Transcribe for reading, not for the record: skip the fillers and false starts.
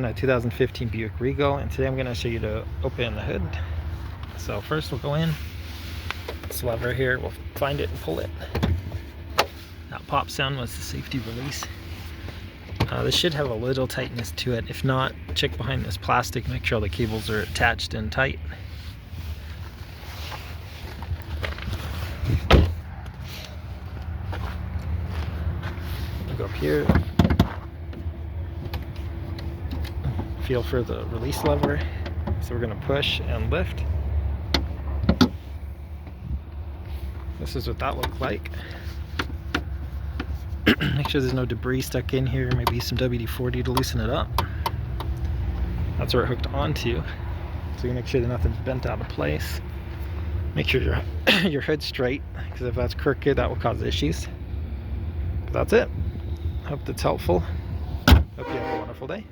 on a 2015 Buick Regal, and today I'm going to show you to open the hood. So first we'll go in, this lever here, we'll find it and pull it. That pop sound was the safety release. This should have a little tightness to it. If not, check behind this plastic, make sure all the cables are attached and tight. We'll go up here, feel for the release lever. So we're going to push and lift. This is what that looked like. Make sure there's no debris stuck in here, maybe some WD-40 to loosen it up. That's where it hooked onto. So you make sure that nothing's bent out of place. Make sure your hood's straight, because if that's crooked, that will cause issues. But that's it. Hope that's helpful. Hope you have a wonderful day.